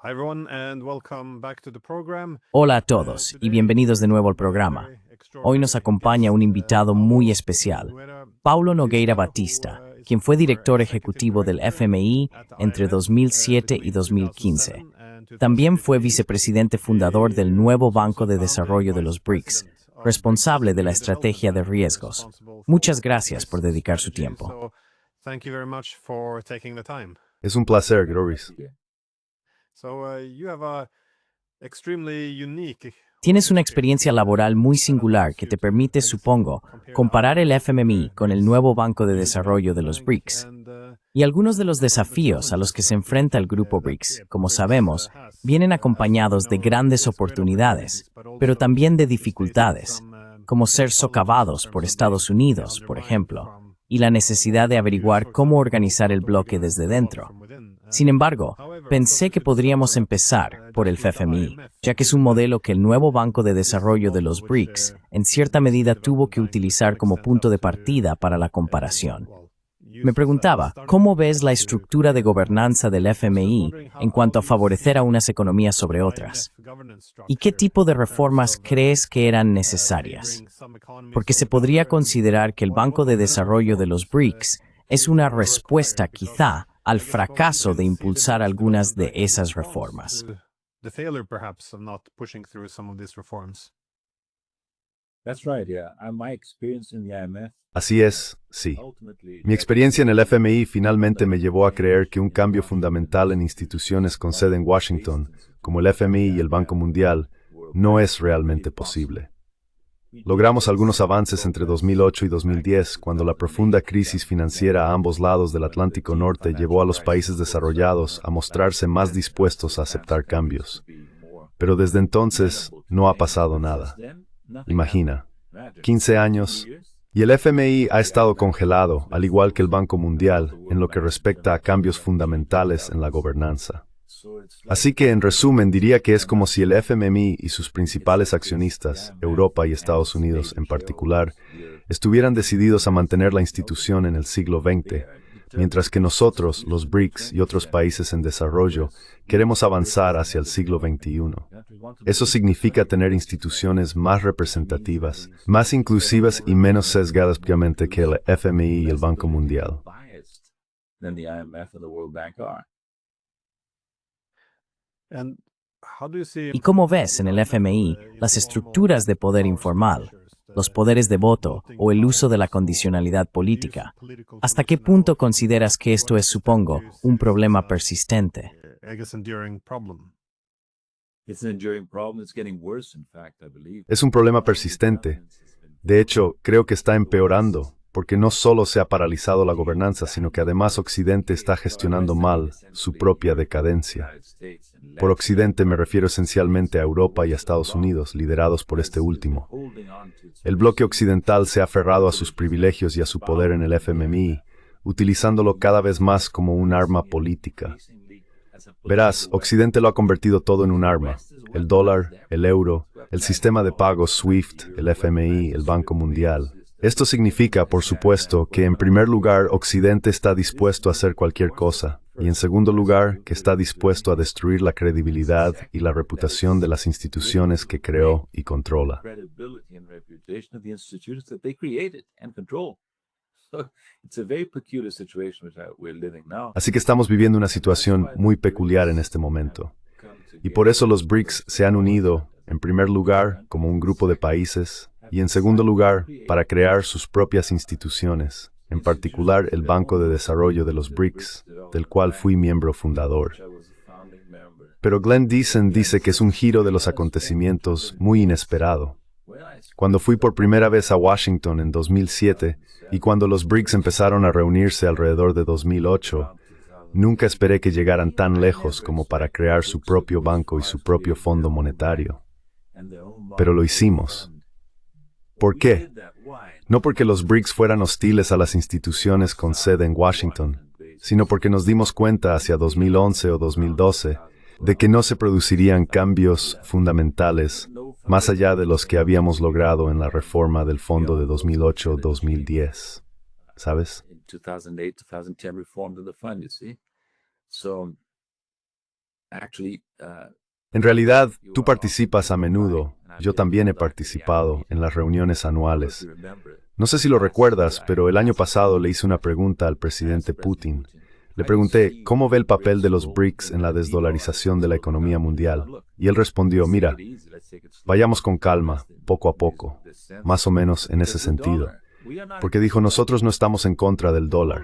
Hi everyone and welcome back to the program. Hola a todos y bienvenidos de nuevo al programa. Hoy nos acompaña un invitado muy especial, Paulo Nogueira Batista, quien fue director ejecutivo del FMI entre 2007 y 2015. También fue vicepresidente fundador del nuevo Banco de Desarrollo de los BRICS, responsable de la estrategia de riesgos. Muchas gracias por dedicar su tiempo. Thank you very much for taking the time. Es un placer, Groris. So you have a extremely unique. Tienes una experiencia laboral muy singular que te permite, supongo, comparar el FMI con el nuevo Banco de Desarrollo de los BRICS. Y algunos de los desafíos a los que se enfrenta el grupo BRICS, como sabemos, vienen acompañados de grandes oportunidades, pero también de dificultades, como ser socavados por Estados Unidos, por ejemplo, y la necesidad de averiguar cómo organizar el bloque desde dentro. Sin embargo, pensé que podríamos empezar por el FMI, ya que es un modelo que el nuevo Banco de Desarrollo de los BRICS, en cierta medida, tuvo que utilizar como punto de partida para la comparación. Me preguntaba, ¿cómo ves la estructura de gobernanza del FMI en cuanto a favorecer a unas economías sobre otras? ¿Y qué tipo de reformas crees que eran necesarias? Porque se podría considerar que el Banco de Desarrollo de los BRICS es una respuesta, quizá, al fracaso de impulsar algunas de esas reformas. The failure perhaps of not pushing through some of these reforms. That's right, yeah. My experience in the IMF. Así es, sí. Mi experiencia en el FMI finalmente me llevó a creer que un cambio fundamental en instituciones con sede en Washington, como el FMI y el Banco Mundial, no es realmente posible. Logramos algunos avances entre 2008 y 2010, cuando la profunda crisis financiera a ambos lados del Atlántico Norte llevó a los países desarrollados a mostrarse más dispuestos a aceptar cambios. Pero desde entonces no ha pasado nada. Imagina, 15 años, y el FMI ha estado congelado, al igual que el Banco Mundial, en lo que respecta a cambios fundamentales en la gobernanza. Así que, en resumen, diría que es como si el FMI y sus principales accionistas, Europa y Estados Unidos en particular, estuvieran decididos a mantener la institución en el siglo XX, mientras que nosotros, los BRICS y otros países en desarrollo, queremos avanzar hacia el siglo XXI. Eso significa tener instituciones más representativas, más inclusivas y menos sesgadas obviamente que el FMI y el Banco Mundial. And how do you see ¿Y cómo ves en el FMI las estructuras de poder informal, los poderes de voto o el uso de la condicionalidad política? ¿Hasta qué punto consideras que esto es, supongo, un problema persistente? I guess enduring problem? It's an enduring problem. It's getting worse, in fact, I believe. Es un problema persistente. De hecho, creo que está empeorando, porque no solo se ha paralizado la gobernanza, sino que además Occidente está gestionando mal su propia decadencia. Por Occidente me refiero esencialmente a Europa y a Estados Unidos, liderados por este último. El bloque occidental se ha aferrado a sus privilegios y a su poder en el FMI, utilizándolo cada vez más como un arma política. Verás, Occidente lo ha convertido todo en un arma. El dólar, el euro, el sistema de pagos SWIFT, el FMI, el Banco Mundial. Esto significa, por supuesto, que en primer lugar Occidente está dispuesto a hacer cualquier cosa, y en segundo lugar, que está dispuesto a destruir la credibilidad y la reputación de las instituciones que creó y controla. Credibility and reputation of the institutions that they created and control. So it's a very peculiar situation which we're living now. Así que estamos viviendo una situación muy peculiar en este momento. Y por eso los BRICS se han unido, en primer lugar, como un grupo de países, y en segundo lugar, para crear sus propias instituciones, en particular el Banco de Desarrollo de los BRICS, del cual fui miembro fundador. Pero Glenn Deason dice que es un giro de los acontecimientos muy inesperado. Cuando fui por primera vez a Washington en 2007, y cuando los BRICS empezaron a reunirse alrededor de 2008, nunca esperé que llegaran tan lejos como para crear su propio banco y su propio fondo monetario. Pero lo hicimos. ¿Por qué? No porque los BRICS fueran hostiles a las instituciones con sede en Washington, sino porque nos dimos cuenta hacia 2011 o 2012 de que no se producirían cambios fundamentales más allá de los que habíamos logrado en la reforma del fondo de 2008-2010. ¿Sabes? In 2008, 2010 reformed of the fund, you see. So actually, En realidad, tú participas a menudo. Yo también he participado en las reuniones anuales. No sé si lo recuerdas, pero el año pasado le hice una pregunta al presidente Putin. Le pregunté, ¿cómo ve el papel de los BRICS en la desdolarización de la economía mundial? Y él respondió, mira, vayamos con calma, poco a poco, más o menos en ese sentido. Porque dijo, nosotros no estamos en contra del dólar,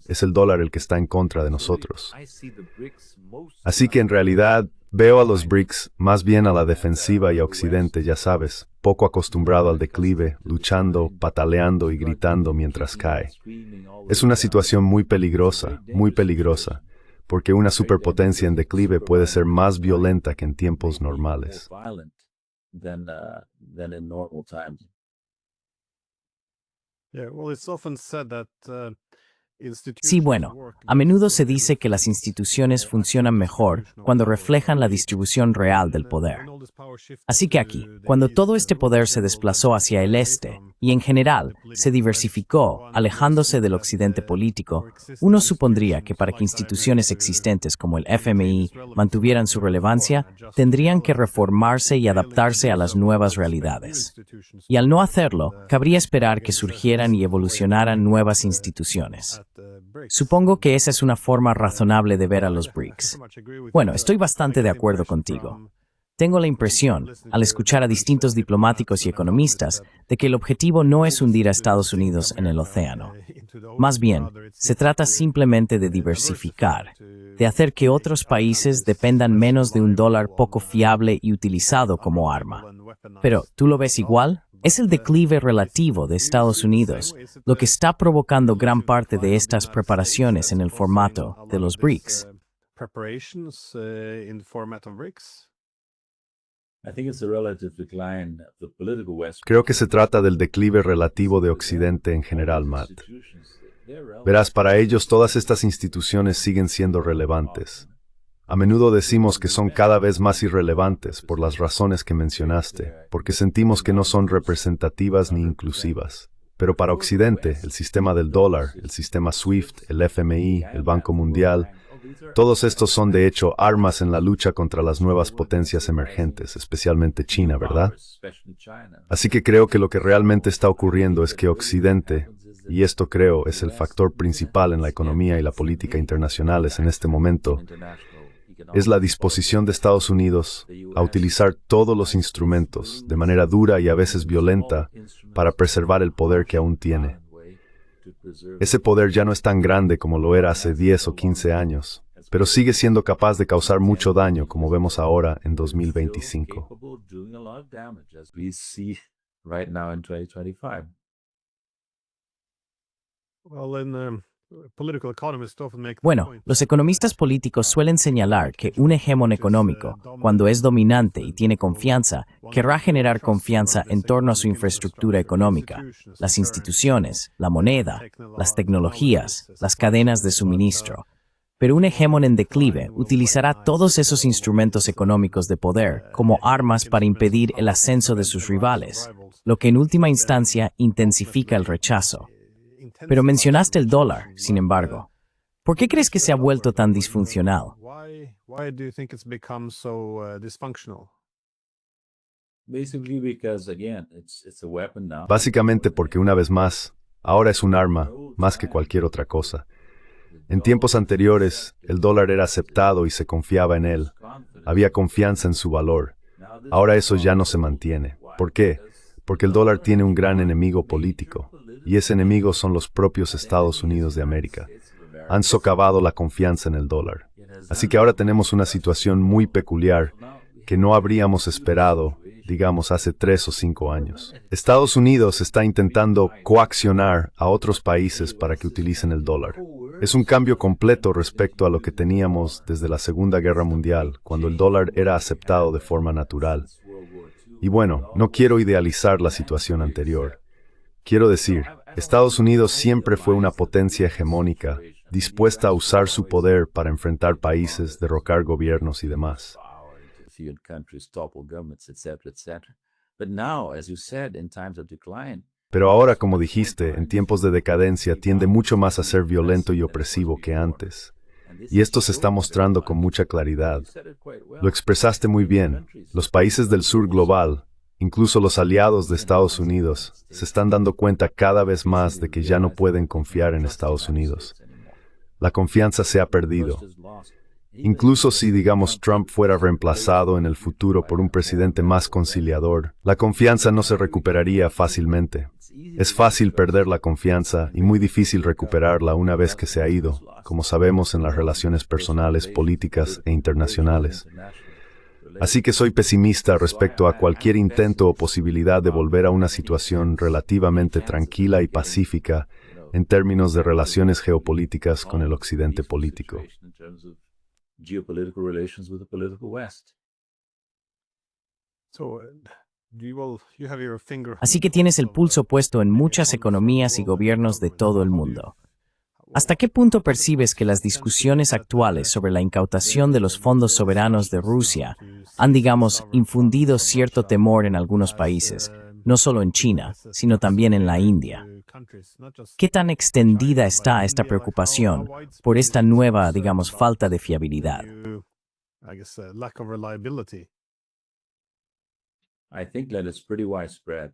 es el dólar el que está en contra de nosotros. Así que en realidad veo a los BRICS más bien a la defensiva y a Occidente, ya sabes, poco acostumbrado al declive, luchando, pataleando y gritando mientras cae. Es una situación muy peligrosa, porque una superpotencia en declive puede ser más violenta que en tiempos normales. Yeah, well, it's often said that Sí, bueno, a menudo se dice que las instituciones funcionan mejor cuando reflejan la distribución real del poder. Así que aquí, cuando todo este poder se desplazó hacia el este y en general se diversificó, alejándose del occidente político, uno supondría que para que instituciones existentes como el FMI mantuvieran su relevancia, tendrían que reformarse y adaptarse a las nuevas realidades. Y al no hacerlo, cabría esperar que surgieran y evolucionaran nuevas instituciones. Supongo que esa es una forma razonable de ver a los BRICS. Bueno, estoy bastante de acuerdo contigo. Tengo la impresión, al escuchar a distintos diplomáticos y economistas, de que el objetivo no es hundir a Estados Unidos en el océano. Más bien, se trata simplemente de diversificar, de hacer que otros países dependan menos de un dólar poco fiable y utilizado como arma. Pero, ¿tú lo ves igual? Es el declive relativo de Estados Unidos lo que está provocando gran parte de estas preparaciones en el formato de los BRICS. Creo que se trata del declive relativo de Occidente en general, Matt. Verás, para ellos todas estas instituciones siguen siendo relevantes. A menudo decimos que son cada vez más irrelevantes por las razones que mencionaste, porque sentimos que no son representativas ni inclusivas. Pero para Occidente, el sistema del dólar, el sistema SWIFT, el FMI, el Banco Mundial, todos estos son de hecho armas en la lucha contra las nuevas potencias emergentes, especialmente China, ¿verdad? Así que creo que lo que realmente está ocurriendo es que Occidente, y esto creo es el factor principal en la economía y la política internacionales en este momento, es la disposición de Estados Unidos a utilizar todos los instrumentos, de manera dura y a veces violenta, para preservar el poder que aún tiene. Ese poder ya no es tan grande como lo era hace 10 o 15 años, pero sigue siendo capaz de causar mucho daño, como vemos ahora en 2025. Bueno, los economistas políticos suelen señalar que un hegemón económico, cuando es dominante y tiene confianza, querrá generar confianza en torno a su infraestructura económica, las instituciones, la moneda, las tecnologías, las cadenas de suministro. Pero un hegemón en declive utilizará todos esos instrumentos económicos de poder como armas para impedir el ascenso de sus rivales, lo que en última instancia intensifica el rechazo. Pero mencionaste el dólar, sin embargo. ¿Por qué crees que se ha vuelto tan disfuncional? Básicamente porque una vez más, ahora es un arma, más que cualquier otra cosa. En tiempos anteriores, el dólar era aceptado y se confiaba en él. Había confianza en su valor. Ahora eso ya no se mantiene. ¿Por qué? Porque el dólar tiene un gran enemigo político. Y ese enemigo son los propios Estados Unidos de América. Han socavado la confianza en el dólar. Así que ahora tenemos una situación muy peculiar que no habríamos esperado, digamos, hace 3 o 5 años. Estados Unidos está intentando coaccionar a otros países para que utilicen el dólar. Es un cambio completo respecto a lo que teníamos desde la Segunda Guerra Mundial, cuando el dólar era aceptado de forma natural. Y bueno, no quiero idealizar la situación anterior. Quiero decir, Estados Unidos siempre fue una potencia hegemónica, dispuesta a usar su poder para enfrentar países, derrocar gobiernos y demás. Pero ahora, como dijiste, en tiempos de decadencia tiende mucho más a ser violento y opresivo que antes. y esto se está mostrando con mucha claridad. Lo expresaste muy bien. Los países del sur global, incluso los aliados de Estados Unidos, se están dando cuenta cada vez más de que ya no pueden confiar en Estados Unidos. La confianza se ha perdido. Incluso si, digamos, Trump fuera reemplazado en el futuro por un presidente más conciliador, la confianza no se recuperaría fácilmente. Es fácil perder la confianza y muy difícil recuperarla una vez que se ha ido, como sabemos en las relaciones personales, políticas e internacionales. Así que soy pesimista respecto a cualquier intento o posibilidad de volver a una situación relativamente tranquila y pacífica en términos de relaciones geopolíticas con el occidente político. Geopolitical relations with the political West. Así que tienes el pulso puesto en muchas economías y gobiernos de todo el mundo. ¿Hasta qué punto percibes que las discusiones actuales sobre la incautación de los fondos soberanos de Rusia han, digamos, infundido cierto temor en algunos países, no solo en China, sino también en la India? ¿Qué tan extendida está esta preocupación por esta nueva, digamos, falta de fiabilidad? I think that it's pretty widespread.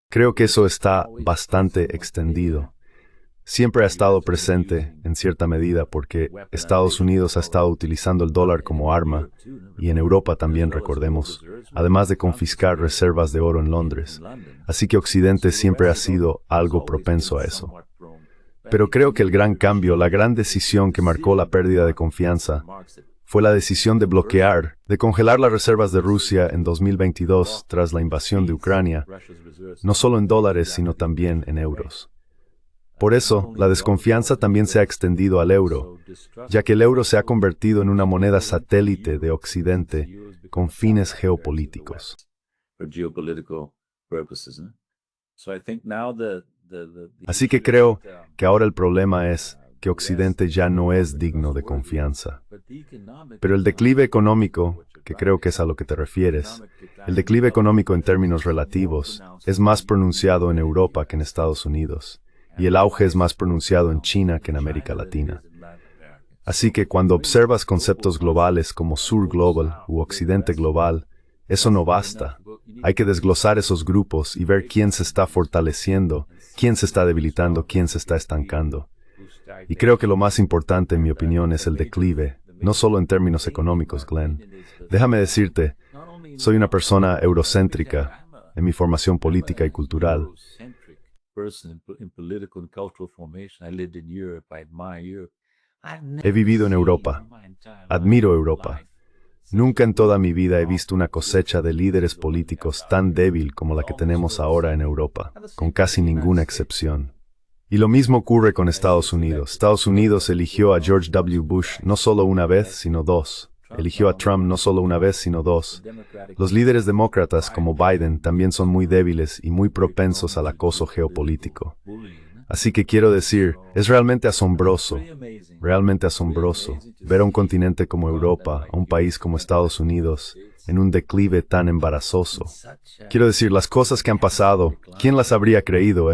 Creo que eso está bastante extendido. Siempre ha estado presente, en cierta medida, porque Estados Unidos ha estado utilizando el dólar como arma, y en Europa también, recordemos, además de confiscar reservas de oro en Londres. Así que Occidente siempre ha sido algo propenso a eso. Pero creo que el gran cambio, la gran decisión que marcó la pérdida de confianza, fue la decisión de bloquear, de congelar las reservas de Rusia en 2022 tras la invasión de Ucrania, no solo en dólares, sino también en euros. Por eso, la desconfianza también se ha extendido al euro, ya que el euro se ha convertido en una moneda satélite de Occidente con fines geopolíticos. Así que creo que ahora el problema es que Occidente ya no es digno de confianza. Pero el declive económico, que creo que es a lo que te refieres, el declive económico en términos relativos es más pronunciado en Europa que en Estados Unidos, y el auge es más pronunciado en China que en América Latina. Así que cuando observas conceptos globales como Sur Global u Occidente Global, eso no basta. Hay que desglosar esos grupos y ver quién se está fortaleciendo, quién se está debilitando, quién se está estancando. Y creo que lo más importante, en mi opinión, es el declive, no solo en términos económicos, Glenn. Déjame decirte, soy una persona eurocéntrica en mi formación política y cultural. He vivido en Europa. Admiro Europa. Nunca en toda mi vida he visto una cosecha de líderes políticos tan débil como la que tenemos ahora en Europa, con casi ninguna excepción. Y lo mismo ocurre con Estados Unidos. Estados Unidos eligió a George W. Bush no solo una vez, sino dos. Eligió a Trump no solo una vez, sino dos. Los líderes demócratas, como Biden, también son muy débiles y muy propensos al acoso geopolítico. Así que quiero decir, es realmente asombroso ver a un continente como Europa, a un país como Estados Unidos, en un declive tan embarazoso. Quiero decir, las cosas que han pasado, ¿quién las habría creído,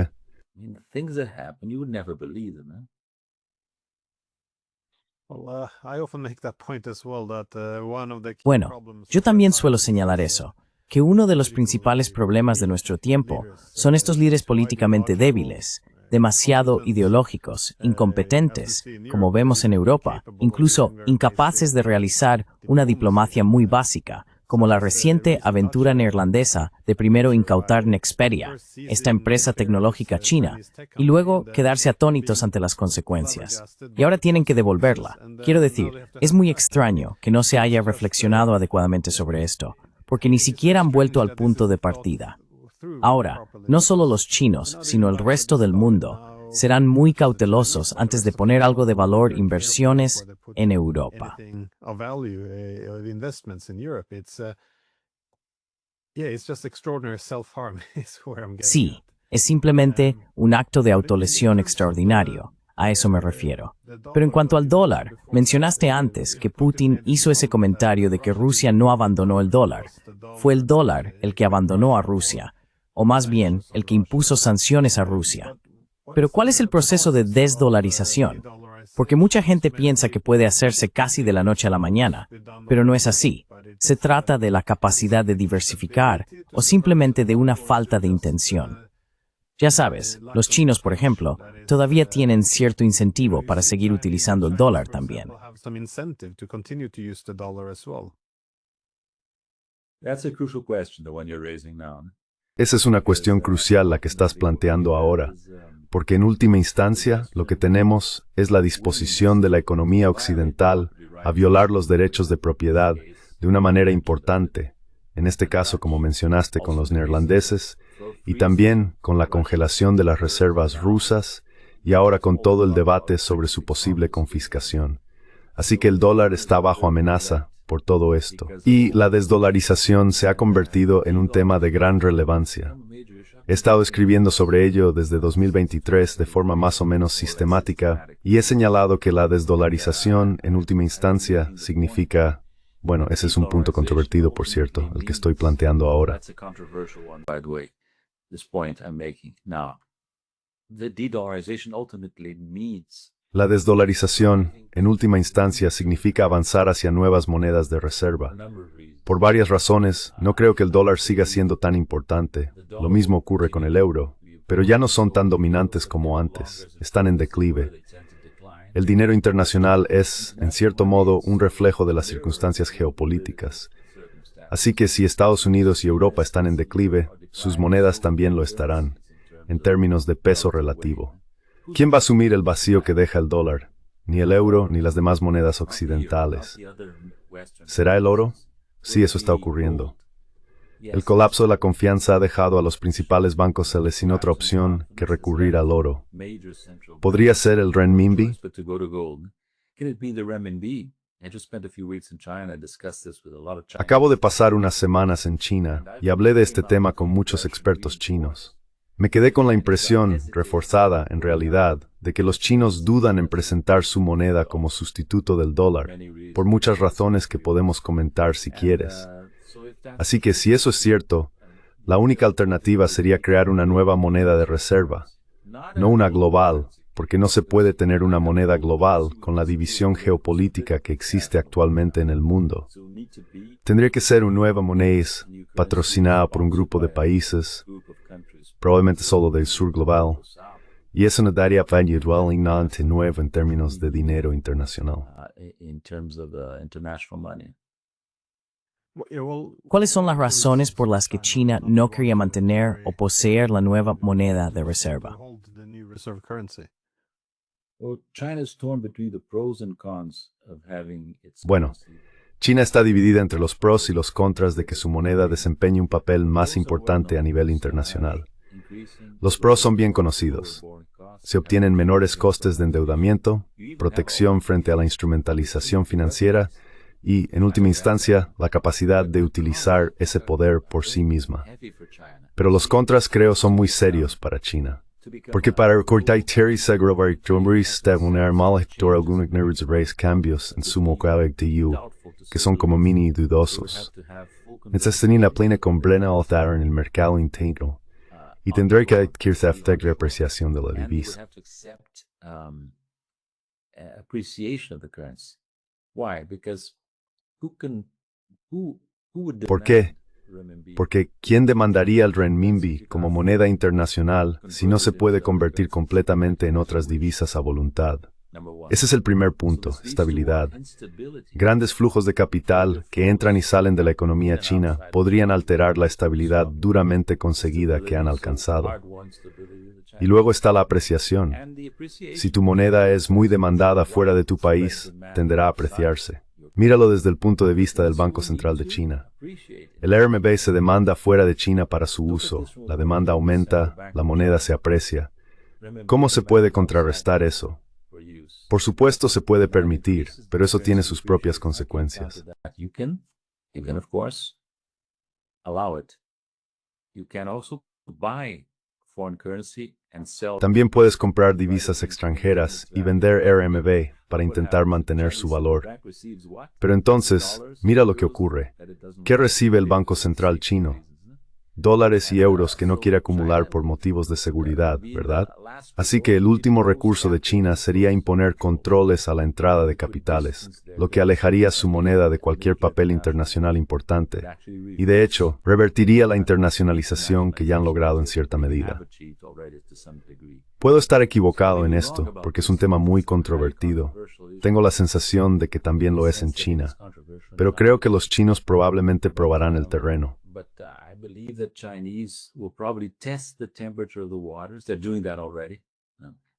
Bueno, yo también suelo señalar eso, que uno de los principales problemas de nuestro tiempo son estos líderes políticamente débiles, demasiado ideológicos, incompetentes, como vemos en Europa, incluso incapaces de realizar una diplomacia muy básica, como la reciente aventura neerlandesa de primero incautar Nexperia, esta empresa tecnológica china, y luego quedarse atónitos ante las consecuencias. Y ahora tienen que devolverla. Quiero decir, es muy extraño que no se haya reflexionado adecuadamente sobre esto, porque ni siquiera han vuelto al punto de partida. Ahora, no solo los chinos, sino el resto del mundo, serán muy cautelosos antes de poner algo de valor inversiones en Europa. Sí, es simplemente un acto de autolesión extraordinario. A eso me refiero. Pero en cuanto al dólar, mencionaste antes que Putin hizo ese comentario de que Rusia no abandonó el dólar. Fue el dólar el que abandonó a Rusia, o más bien, el que impuso sanciones a Rusia. Pero ¿cuál es el proceso de desdolarización? porque mucha gente piensa que puede hacerse casi de la noche a la mañana, pero no es así. Se trata de la capacidad de diversificar o simplemente de una falta de intención. Ya sabes, los chinos, por ejemplo, todavía tienen cierto incentivo para seguir utilizando el dólar también. That's a crucial question, the one you're raising now. Esa es una cuestión crucial la que estás planteando ahora, porque en última instancia lo que tenemos es la disposición de la economía occidental a violar los derechos de propiedad de una manera importante, en este caso, como mencionaste, con los neerlandeses, y también con la congelación de las reservas rusas, y ahora con todo el debate sobre su posible confiscación. Así que el dólar está bajo amenaza por todo esto. Y la desdolarización se ha convertido en un tema de gran relevancia. He estado escribiendo sobre ello desde 2023 de forma más o menos sistemática, y he señalado que la desdolarización, en última instancia, significa... Bueno, ese es un punto controvertido, por cierto, el que estoy planteando ahora. La desdolarización, en última instancia, significa avanzar hacia nuevas monedas de reserva. Por varias razones, no creo que el dólar siga siendo tan importante. Lo mismo ocurre con el euro, pero ya no son tan dominantes como antes. Están en declive. El dinero internacional es, en cierto modo, un reflejo de las circunstancias geopolíticas. Así que si Estados Unidos y Europa están en declive, sus monedas también lo estarán, en términos de peso relativo. ¿Quién va a asumir el vacío que deja el dólar? Ni el euro ni las demás monedas occidentales. ¿Será el oro? Sí, eso está ocurriendo. El colapso de la confianza ha dejado a los principales bancos sin otra opción que recurrir al oro. ¿Podría ser el renminbi? Acabo de pasar unas semanas en China y hablé de este tema con muchos expertos chinos. Me quedé con la impresión, reforzada en realidad, de que los chinos dudan en presentar su moneda como sustituto del dólar, por muchas razones que podemos comentar si quieres. Así que si eso es cierto, la única alternativa sería crear una nueva moneda de reserva, no una global, porque no se puede tener una moneda global con la división geopolítica que existe actualmente en el mundo. Tendría que ser una nueva moneda patrocinada por un grupo de países, probablemente solo del sur global, y eso nos daría value nuevo en términos de dinero internacional. ¿Cuáles son las razones por las que China no quería mantener o poseer la nueva moneda de reserva? Bueno, China está dividida entre los pros y los contras de que su moneda desempeñe un papel más importante a nivel internacional. Los pros son bien conocidos. Se obtienen menores costes de endeudamiento, protección frente a la instrumentalización financiera y, en última instancia, la capacidad de utilizar ese poder por sí misma. Pero los contras, creo, son muy serios para China. Porque para recortar cambios en su moneda que son como mini dudosos. Necesitan la plena comprensión en el mercado interno y tendré que adquirirse la apreciación de la divisa. ¿Por qué? Porque ¿quién demandaría el renminbi como moneda internacional si no se puede convertir completamente en otras divisas a voluntad? Ese es el primer punto, estabilidad. Grandes flujos de capital que entran y salen de la economía china podrían alterar la estabilidad duramente conseguida que han alcanzado. Y luego está la apreciación. Si tu moneda es muy demandada fuera de tu país, tenderá a apreciarse. Míralo desde el punto de vista del Banco Central de China. El RMB se demanda fuera de China para su uso, la demanda aumenta, la moneda se aprecia. ¿Cómo se puede contrarrestar eso? Por supuesto se puede permitir, pero eso tiene sus propias consecuencias. También puedes comprar divisas extranjeras y vender RMB para intentar mantener su valor. Pero entonces, mira lo que ocurre. ¿Qué recibe el Banco Central chino? dólares y euros que no quiere acumular por motivos de seguridad, ¿verdad? Así que el último recurso de China sería imponer controles a la entrada de capitales, lo que alejaría su moneda de cualquier papel internacional importante, y de hecho, revertiría la internacionalización que ya han logrado en cierta medida. Puedo estar equivocado en esto, porque es un tema muy controvertido. Tengo la sensación de que también lo es en China, pero creo que los chinos probablemente probarán el terreno. I believe that Chinese will probably test the temperature of the waters. They're doing that already,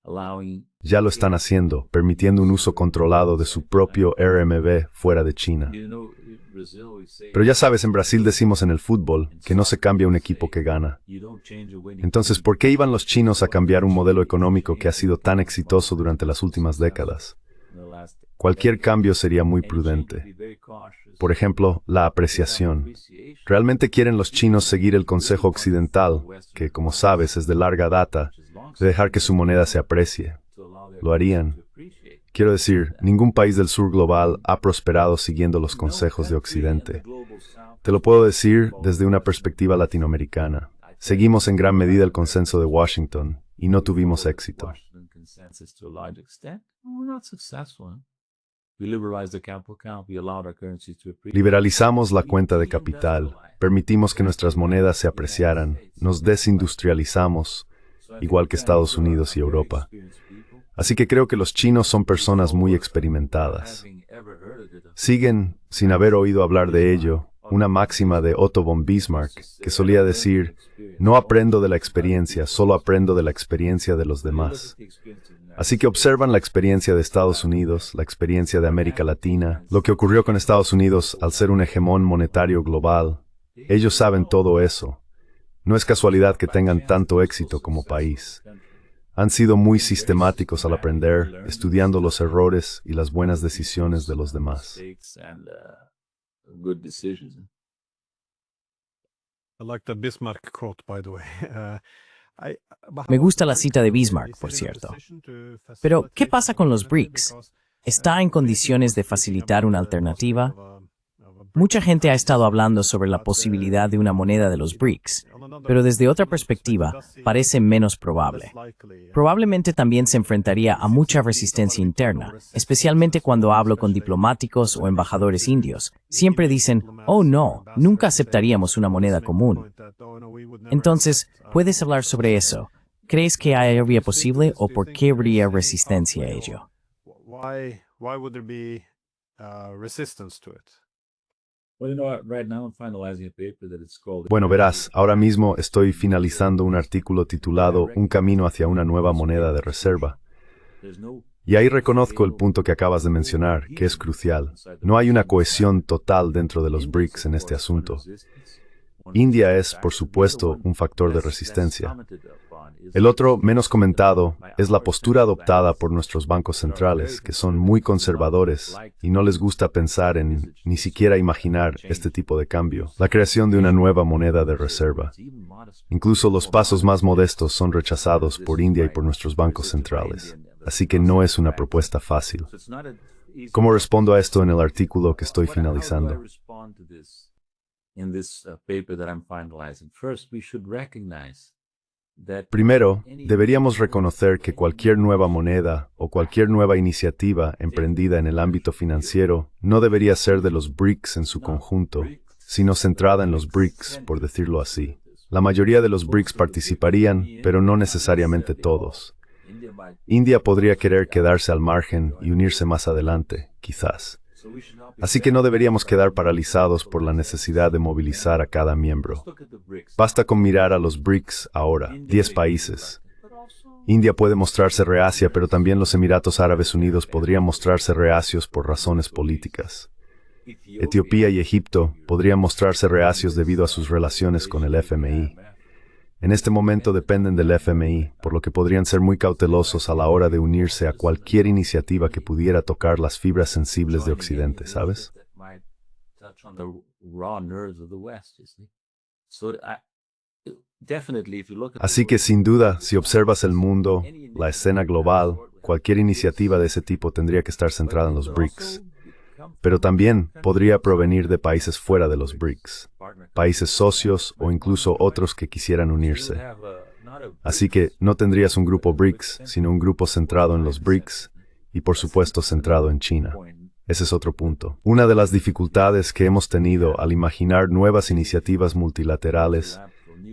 allowing. Ya lo están haciendo, permitiendo un uso controlado de su propio RMB fuera de China. Pero ya sabes, en Brasil decimos en el fútbol que no se cambia un equipo que gana. Entonces, ¿por qué iban los chinos a cambiar un modelo económico que ha sido tan exitoso durante las últimas décadas? Cualquier cambio sería muy prudente. Por ejemplo, la apreciación. ¿Realmente quieren los chinos seguir el consejo occidental, que, como sabes, es de larga data, de dejar que su moneda se aprecie? Lo harían. Quiero decir, ningún país del sur global ha prosperado siguiendo los consejos de Occidente. Te lo puedo decir desde una perspectiva latinoamericana. Seguimos en gran medida el consenso de Washington y no tuvimos éxito. Liberalizamos la cuenta de capital, permitimos que nuestras monedas se apreciaran, nos desindustrializamos, igual que Estados Unidos y Europa. Así que creo que los chinos son personas muy experimentadas. Siguen, sin haber oído hablar de ello, una máxima de Otto von Bismarck, que solía decir, no aprendo de la experiencia, solo aprendo de la experiencia de los demás. Así que observan la experiencia de Estados Unidos, la experiencia de América Latina, lo que ocurrió con Estados Unidos al ser un hegemón monetario global. Ellos saben todo eso. No es casualidad que tengan tanto éxito como país. Han sido muy sistemáticos al aprender, estudiando los errores y las buenas decisiones de los demás. I like the Bismarck quote, by the way. Me gusta la cita de Bismarck, por cierto. Pero, ¿qué pasa con los BRICS? ¿Está en condiciones de facilitar una alternativa? Mucha gente ha estado hablando sobre la posibilidad de una moneda de los BRICS, pero desde otra perspectiva parece menos probable. Probablemente también se enfrentaría a mucha resistencia interna, especialmente cuando hablo con diplomáticos o embajadores indios. Siempre dicen, oh no, nunca aceptaríamos una moneda común. Entonces, ¿puedes hablar sobre eso? ¿Crees que habría posible o por qué habría resistencia a ello? Why would there be resistance to it? Bueno, verás, ahora mismo estoy finalizando un artículo titulado Un camino hacia una nueva moneda de reserva. Y ahí reconozco el punto que acabas de mencionar, que es crucial. No hay una cohesión total dentro de los BRICS en este asunto. India es, por supuesto, un factor de resistencia. El otro, menos comentado, es la postura adoptada por nuestros bancos centrales, que son muy conservadores y no les gusta pensar en, ni siquiera imaginar, este tipo de cambio, la creación de una nueva moneda de reserva. Incluso los pasos más modestos son rechazados por India y por nuestros bancos centrales. Así que no es una propuesta fácil. ¿Cómo respondo a esto en el artículo que estoy finalizando? Primero, deberíamos reconocer que cualquier nueva moneda o cualquier nueva iniciativa emprendida en el ámbito financiero no debería ser de los BRICS en su conjunto, sino centrada en los BRICS, por decirlo así. La mayoría de los BRICS participarían, pero no necesariamente todos. India podría querer quedarse al margen y unirse más adelante, quizás. Así que no deberíamos quedar paralizados por la necesidad de movilizar a cada miembro. Basta con mirar a los BRICS ahora, 10 países. India puede mostrarse reacia, pero también los Emiratos Árabes Unidos podrían mostrarse reacios por razones políticas. Etiopía y Egipto podrían mostrarse reacios debido a sus relaciones con el FMI. En este momento dependen del FMI, por lo que podrían ser muy cautelosos a la hora de unirse a cualquier iniciativa que pudiera tocar las fibras sensibles de Occidente, ¿sabes? Así que sin duda, si observas el mundo, la escena global, cualquier iniciativa de ese tipo tendría que estar centrada en los BRICS. Pero también podría provenir de países fuera de los BRICS. países socios o incluso otros que quisieran unirse. Así que no tendrías un grupo BRICS, sino un grupo centrado en los BRICS y por supuesto centrado en China. Ese es otro punto. Una de las dificultades que hemos tenido al imaginar nuevas iniciativas multilaterales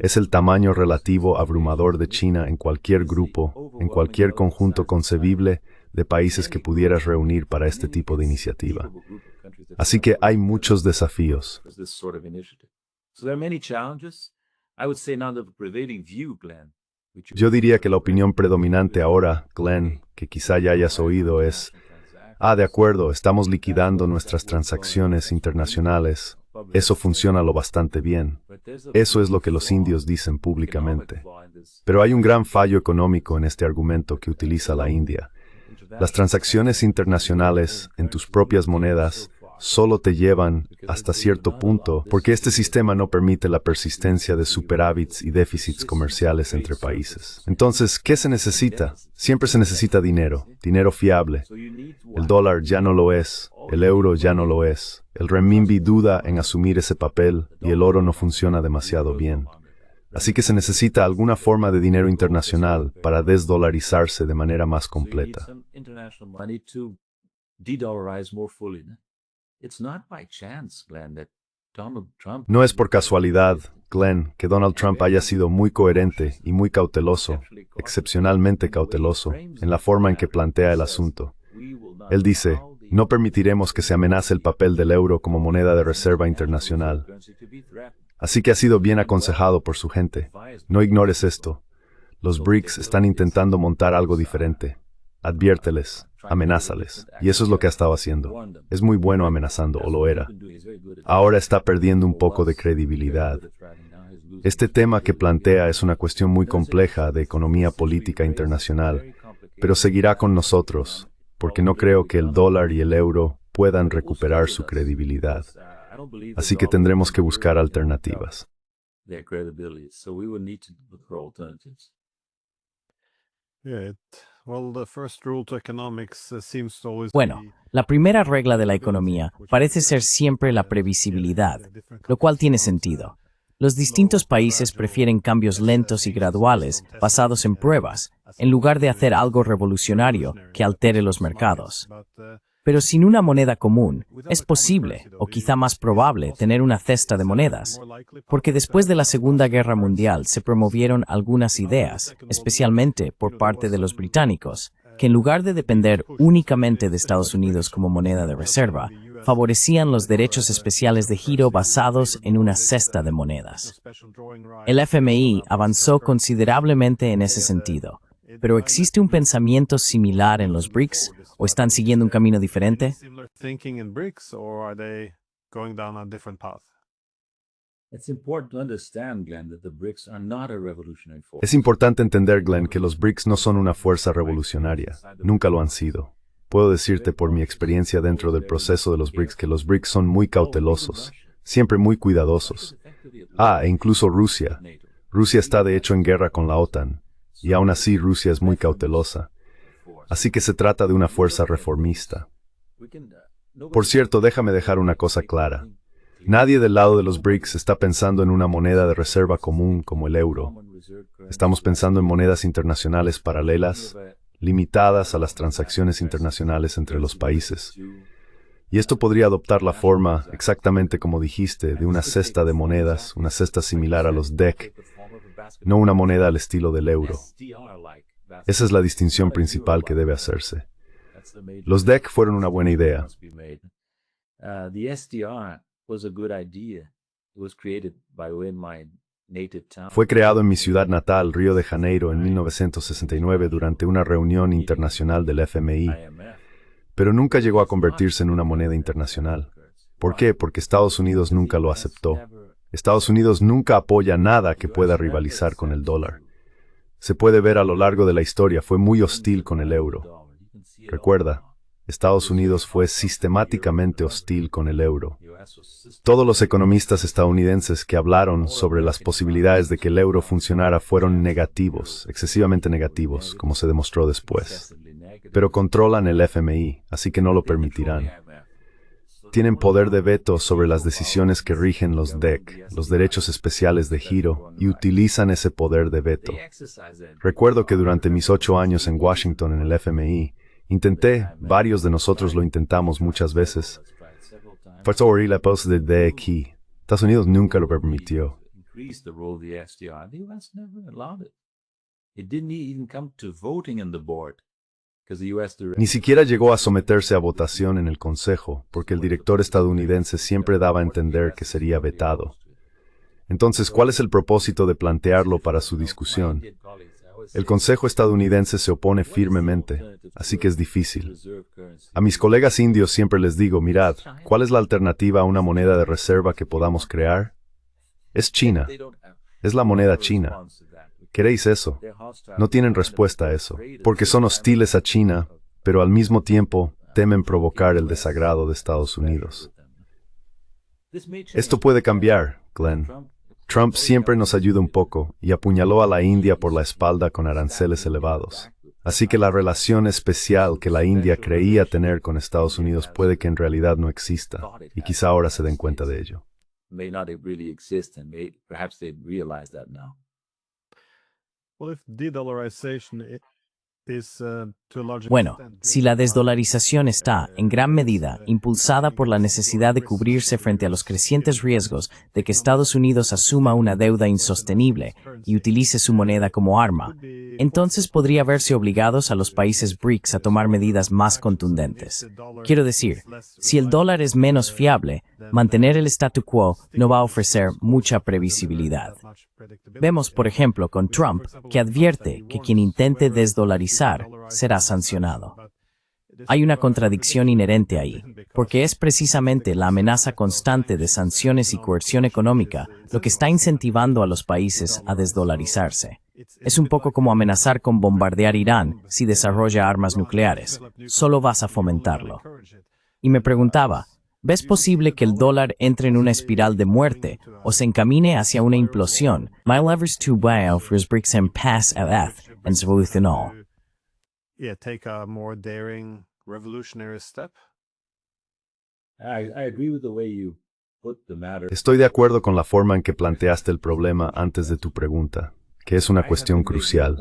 es el tamaño relativo abrumador de China en cualquier grupo, en cualquier conjunto concebible de países que pudieras reunir para este tipo de iniciativa. Así que hay muchos desafíos. Yo diría que la opinión predominante ahora, Glenn, que quizá ya hayas oído es, de acuerdo, estamos liquidando nuestras transacciones internacionales. Eso funciona lo bastante bien. Eso es lo que los indios dicen públicamente. Pero hay un gran fallo económico en este argumento que utiliza la India. Las transacciones internacionales en tus propias monedas solo te llevan hasta cierto punto porque este sistema no permite la persistencia de superávits y déficits comerciales entre países. Entonces, ¿qué se necesita? Siempre se necesita dinero, dinero fiable. El dólar ya no lo es, el euro ya no lo es, el renminbi duda en asumir ese papel y el oro no funciona demasiado bien. Así que se necesita alguna forma de dinero internacional para desdolarizarse de manera más completa. No es por casualidad, Glenn, que Donald Trump haya sido muy coherente y muy cauteloso, excepcionalmente cauteloso, en la forma en que plantea el asunto. Él dice, no permitiremos que se amenace el papel del euro como moneda de reserva internacional. Así que ha sido bien aconsejado por su gente. No ignores esto. Los BRICS están intentando montar algo diferente. Adviérteles, amenázales. Y eso es lo que ha estado haciendo. Es muy bueno amenazando, o lo era. Ahora está perdiendo un poco de credibilidad. Este tema que plantea es una cuestión muy compleja de economía política internacional, pero seguirá con nosotros, porque no creo que el dólar y el euro puedan recuperar su credibilidad. Así que tendremos que buscar alternativas. Bueno, la primera regla de la economía parece ser siempre la previsibilidad, lo cual tiene sentido. Los distintos países prefieren cambios lentos y graduales basados en pruebas, en lugar de hacer algo revolucionario que altere los mercados. Pero sin una moneda común, es posible, o quizá más probable, tener una cesta de monedas, porque después de la Segunda Guerra Mundial se promovieron algunas ideas, especialmente por parte de los británicos, que en lugar de depender únicamente de Estados Unidos como moneda de reserva, favorecían los derechos especiales de giro basados en una cesta de monedas. El FMI avanzó considerablemente en ese sentido, pero ¿existe un pensamiento similar en los BRICS? ¿O están siguiendo un camino diferente? Es importante entender, Glenn, que los BRICS no son una fuerza revolucionaria. Nunca lo han sido. Puedo decirte por mi experiencia dentro del proceso de los BRICS que los BRICS son muy cautelosos, siempre muy cuidadosos. E incluso Rusia. Rusia está de hecho en guerra con la OTAN, y aún así Rusia es muy cautelosa. Así que se trata de una fuerza reformista. Por cierto, déjame dejar una cosa clara. Nadie del lado de los BRICS está pensando en una moneda de reserva común como el euro. Estamos pensando en monedas internacionales paralelas, limitadas a las transacciones internacionales entre los países. Y esto podría adoptar la forma, exactamente como dijiste, de una cesta de monedas, una cesta similar a los DEC, no una moneda al estilo del euro. Esa es la distinción principal que debe hacerse. Los DEC fueron una buena idea. Fue creado en mi ciudad natal, Río de Janeiro, en 1969 durante una reunión internacional del FMI, pero nunca llegó a convertirse en una moneda internacional. ¿Por qué? Porque Estados Unidos nunca lo aceptó. Estados Unidos nunca apoya nada que pueda rivalizar con el dólar. Se puede ver a lo largo de la historia, fue muy hostil con el euro. Recuerda, Estados Unidos fue sistemáticamente hostil con el euro. Todos los economistas estadounidenses que hablaron sobre las posibilidades de que el euro funcionara fueron negativos, excesivamente negativos, como se demostró después. Pero controlan el FMI, así que no lo permitirán. tienen poder de veto sobre las decisiones que rigen los DEC, los derechos especiales de giro, y utilizan ese poder de veto. Recuerdo que durante mis 8 años en Washington en el FMI, varios de nosotros lo intentamos muchas veces. Fue la pausa de DEC. Estados Unidos nunca lo permitió. Ni siquiera llegó a someterse a votación en el Consejo, porque el director estadounidense siempre daba a entender que sería vetado. Entonces, ¿cuál es el propósito de plantearlo para su discusión? El Consejo estadounidense se opone firmemente, así que es difícil. A mis colegas indios siempre les digo, mirad, ¿cuál es la alternativa a una moneda de reserva que podamos crear? Es China. Es la moneda china. ¿Queréis eso? No tienen respuesta a eso, porque son hostiles a China, pero al mismo tiempo temen provocar el desagrado de Estados Unidos. Esto puede cambiar, Glenn. Trump siempre nos ayuda un poco y apuñaló a la India por la espalda con aranceles elevados. Así que la relación especial que la India creía tener con Estados Unidos puede que en realidad no exista, y quizá ahora se den cuenta de ello. Bueno, si la desdolarización está, en gran medida, impulsada por la necesidad de cubrirse frente a los crecientes riesgos de que Estados Unidos asuma una deuda insostenible y utilice su moneda como arma, entonces podría verse obligados a los países BRICS a tomar medidas más contundentes. Quiero decir, si el dólar es menos fiable, mantener el statu quo no va a ofrecer mucha previsibilidad. Vemos, por ejemplo, con Trump, que advierte que quien intente desdolarizar será sancionado. Hay una contradicción inherente ahí, porque es precisamente la amenaza constante de sanciones y coerción económica lo que está incentivando a los países a desdolarizarse. Es un poco como amenazar con bombardear Irán si desarrolla armas nucleares. Solo vas a fomentarlo. Y me preguntaba, ¿ves posible que el dólar entre en una espiral de muerte o se encamine hacia una implosión? My levers to buy of BRICS and pass at and solution. Yeah, take a more daring revolutionary step. I agree with the way you put the matter. Estoy de acuerdo con la forma en que planteaste el problema antes de tu pregunta, que es una cuestión crucial.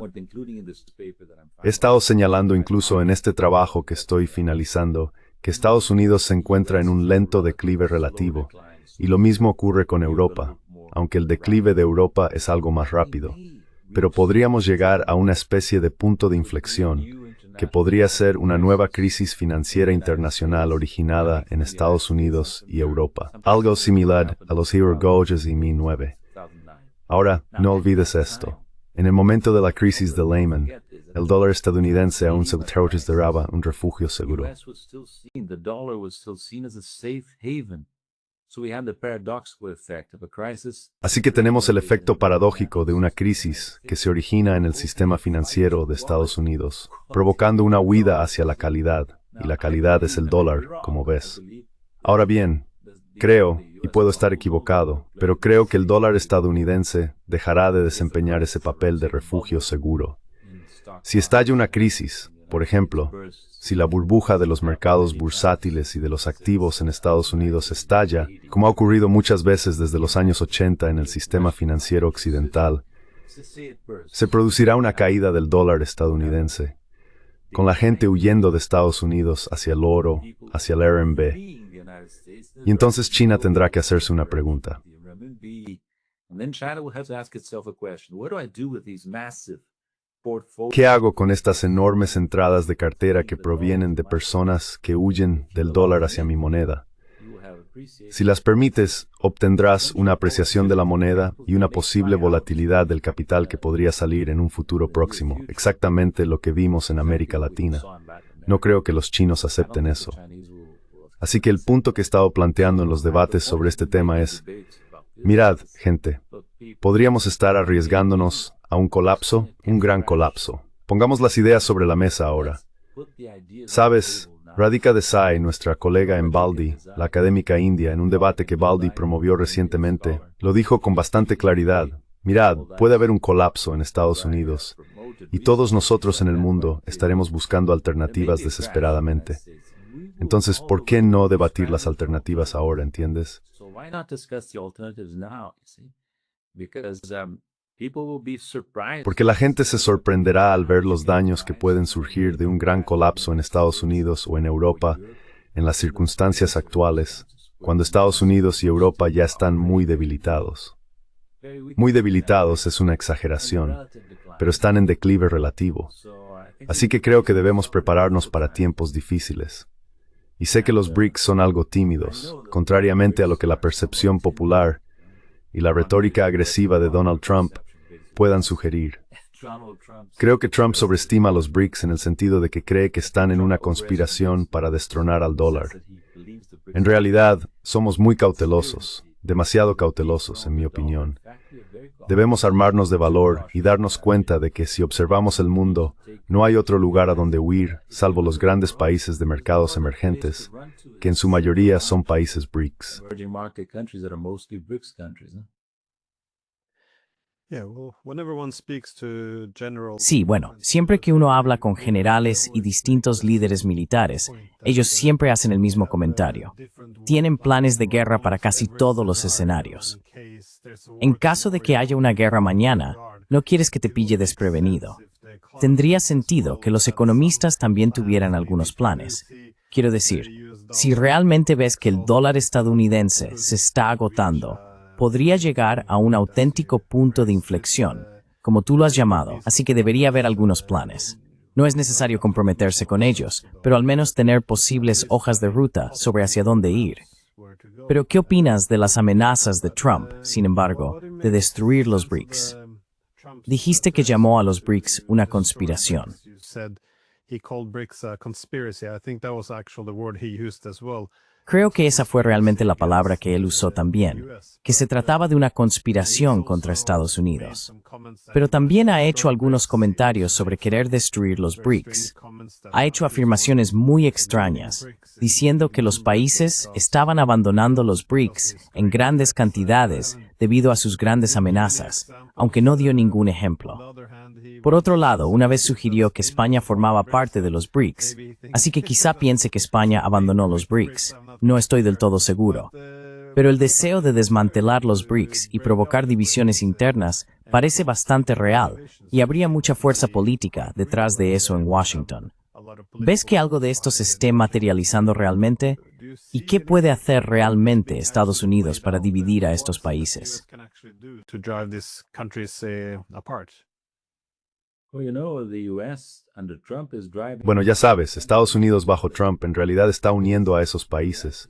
He estado señalando incluso en este trabajo que estoy finalizando que Estados Unidos se encuentra en un lento declive relativo, y lo mismo ocurre con Europa, aunque el declive de Europa es algo más rápido. Pero podríamos llegar a una especie de punto de inflexión, que podría ser una nueva crisis financiera internacional originada en Estados Unidos y Europa, algo similar a los Eurogolges y 2009. Ahora, no olvides esto. En el momento de la crisis de Lehman, el dólar estadounidense aún se consideraba un refugio seguro. Así que tenemos el efecto paradójico de una crisis que se origina en el sistema financiero de Estados Unidos, provocando una huida hacia la calidad, y la calidad es el dólar, como ves. Ahora bien, creo, y puedo estar equivocado, pero creo que el dólar estadounidense dejará de desempeñar ese papel de refugio seguro. Si estalla una crisis, por ejemplo, si la burbuja de los mercados bursátiles y de los activos en Estados Unidos estalla, como ha ocurrido muchas veces desde los años 80 en el sistema financiero occidental, se producirá una caída del dólar estadounidense, con la gente huyendo de Estados Unidos hacia el oro, hacia el RMB. Y entonces China tendrá que hacerse una pregunta. ¿Qué hago con estas enormes entradas de cartera que provienen de personas que huyen del dólar hacia mi moneda? Si las permites, obtendrás una apreciación de la moneda y una posible volatilidad del capital que podría salir en un futuro próximo, exactamente lo que vimos en América Latina. No creo que los chinos acepten eso. Así que el punto que he estado planteando en los debates sobre este tema es, mirad, gente, podríamos estar arriesgándonos a un colapso, un gran colapso. Pongamos las ideas sobre la mesa ahora. Sabes, Radhika Desai, nuestra colega en Baldi, la académica india, en un debate que Baldi promovió recientemente, lo dijo con bastante claridad. Mirad, puede haber un colapso en Estados Unidos, y todos nosotros en el mundo estaremos buscando alternativas desesperadamente. Entonces, ¿por qué no debatir las alternativas ahora, entiendes? So why not discuss the alternatives now, you see? Because people will be surprised. Porque la gente se sorprenderá al ver los daños que pueden surgir de un gran colapso en Estados Unidos o en Europa en las circunstancias actuales, cuando Estados Unidos y Europa ya están muy debilitados. Muy debilitados es una exageración, pero están en declive relativo. Así que creo que debemos prepararnos para tiempos difíciles. Y sé que los BRICS son algo tímidos, contrariamente a lo que la percepción popular y la retórica agresiva de Donald Trump puedan sugerir. Creo que Trump sobreestima a los BRICS en el sentido de que cree que están en una conspiración para destronar al dólar. En realidad, somos muy cautelosos, demasiado cautelosos, en mi opinión. Debemos armarnos de valor y darnos cuenta de que si observamos el mundo, no hay otro lugar a donde huir, salvo los grandes países de mercados emergentes, que en su mayoría son países BRICS. Emerging market countries that are mostly BRICS countries, ¿no? Sí, bueno, siempre que uno habla con generales y distintos líderes militares, ellos siempre hacen el mismo comentario. Tienen planes de guerra para casi todos los escenarios. En caso de que haya una guerra mañana, no quieres que te pille desprevenido. Tendría sentido que los economistas también tuvieran algunos planes. Quiero decir, si realmente ves que el dólar estadounidense se está agotando, podría llegar a un auténtico punto de inflexión, como tú lo has llamado, así que debería haber algunos planes. No es necesario comprometerse con ellos, pero al menos tener posibles hojas de ruta sobre hacia dónde ir. Pero, ¿qué opinas de las amenazas de Trump, sin embargo, de destruir los BRICS? Dijiste que llamó a los BRICS una conspiración. Creo que esa fue realmente la palabra que él usó también, que se trataba de una conspiración contra Estados Unidos. Pero también ha hecho algunos comentarios sobre querer destruir los BRICS. Ha hecho afirmaciones muy extrañas, diciendo que los países estaban abandonando los BRICS en grandes cantidades debido a sus grandes amenazas, aunque no dio ningún ejemplo. Por otro lado, una vez sugirió que España formaba parte de los BRICS, así que quizá piense que España abandonó los BRICS. No estoy del todo seguro. Pero el deseo de desmantelar los BRICS y provocar divisiones internas parece bastante real, y habría mucha fuerza política detrás de eso en Washington. ¿Ves que algo de esto se esté materializando realmente? ¿Y qué puede hacer realmente Estados Unidos para dividir a estos países? Bueno, ya sabes, Estados Unidos bajo Trump en realidad está uniendo a esos países,